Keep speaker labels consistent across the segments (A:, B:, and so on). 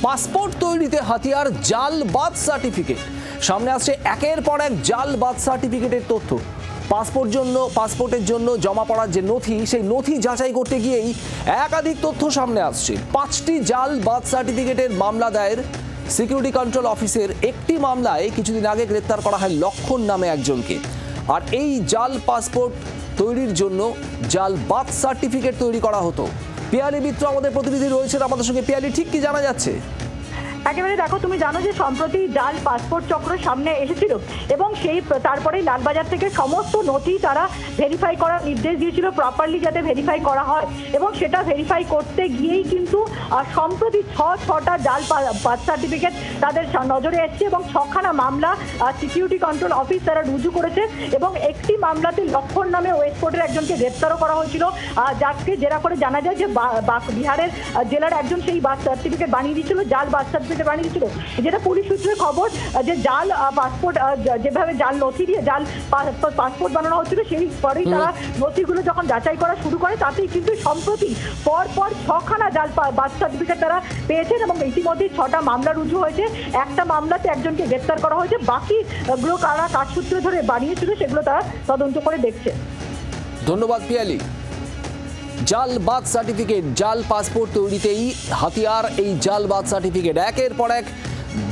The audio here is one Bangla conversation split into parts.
A: পাসপোর্ট তৈরিতে হাতিয়ার জাল বার্থ সার্টিফিকেট। সামনে আসছে একের পর এক জাল বার্থ সার্টিফিকেটের তথ্য। পাসপোর্টের জন্য জমা পড়ার যে নথি, সেই নথি যাচাই করতে গিয়েই একাধিক তথ্য সামনে আসছে। 5টি জাল বার্থ সার্টিফিকেটের মামলা দায়ের সিকিউরিটি কন্ট্রোল অফিসের। একটি মামলায় কিছুদিন আগে গ্রেপ্তার করা হয় লক্ষণ নামে একজনকে। আর এই জাল পাসপোর্ট তৈরির জন্য জাল বার্থ সার্টিফিকেট তৈরি করা হতো। পিয়ালি মিত্র আমাদের প্রতিনিধি রয়েছেন আমাদের সঙ্গে। পিয়ালি, ঠিক কি জানা যাচ্ছে?
B: একেবারে দেখো, তুমি জানো যে সম্প্রতি জাল পাসপোর্ট চক্র সামনে এসেছিল এবং সেই তারপরে লালবাজার থেকে সমস্ত নথি তারা ভেরিফাই করার নির্দেশ দিয়েছিল, প্রপারলি যাতে ভেরিফাই করা হয়। এবং সেটা ভেরিফাই করতে গিয়েই কিন্তু সম্প্রতি ছটা জাল বার্থ সার্টিফিকেট তাদের নজরে এসছে এবং 6খানা মামলা সিকিউরিটি কন্ট্রোল অফিস তারা রুজু করেছে। এবং একটি মামলাতে লক্ষণ নামে ওয়েস্ট কোর্টের একজনকে গ্রেপ্তারও করা হয়েছিল, যাকে জেরা করে জানা যায় যে বিহারের জেলার একজন সেই বার্থ সার্টিফিকেট বানিয়ে দিয়েছিল, জাল বার্থ সার্টিফিকেট বানিয়ে দিয়েছিল। যেটা পুলিশ সূত্রে খবর যে জাল পাসপোর্ট, যেভাবে জাল নথি দিয়ে জাল পাসপোর্ট বানানো হচ্ছিল, সেই পরেই তারা নথিগুলো যখন যাচাই করা শুরু করে, তাতেই কিন্তু সম্প্রতি পরপর 6খানা জাল বার্থ সার্টিফিকেট তারা পেয়েছেন এবং ইতিমধ্যে 6টা মামলা রুজু হয়েছে। একটা মামলাতে একজনকে গ্রেপ্তার করা হয়েছে, বাকিগুলো কারা কাজসূত্রে ধরে বানিয়েছিল সেগুলো তারা তদন্ত করে দেখছে।
A: ধন্যবাদ পিয়ালি। জাল বার্থ সার্টিফিকেট, জাল পাসপোর্ট তৈরিতেই হাতিয়ার এই জাল বার্থ সার্টিফিকেট। একের পর এক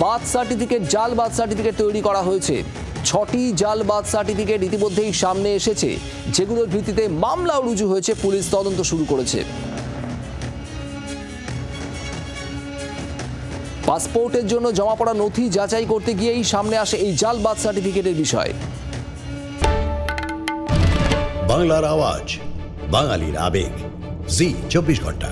A: বার্থ সার্টিফিকেট, জাল বার্থ সার্টিফিকেট তৈরি করা হয়েছে। 6টি জাল বার্থ সার্টিফিকেট ইতিমধ্যেই সামনে এসেছে, যেগুলোর ভিত্তিতে মামলাও রুজু হয়েছে। পুলিশ তদন্ত শুরু করেছে। পাসপোর্টের জন্য জমা পড়া নথি যাচাই করতে গিয়েই সামনে আসে এই জাল বার্থ সার্টিফিকেটের বিষয়।
C: বাংলার আওয়াজ, বাঙালির আবেগ, জি 24 ঘন্টা।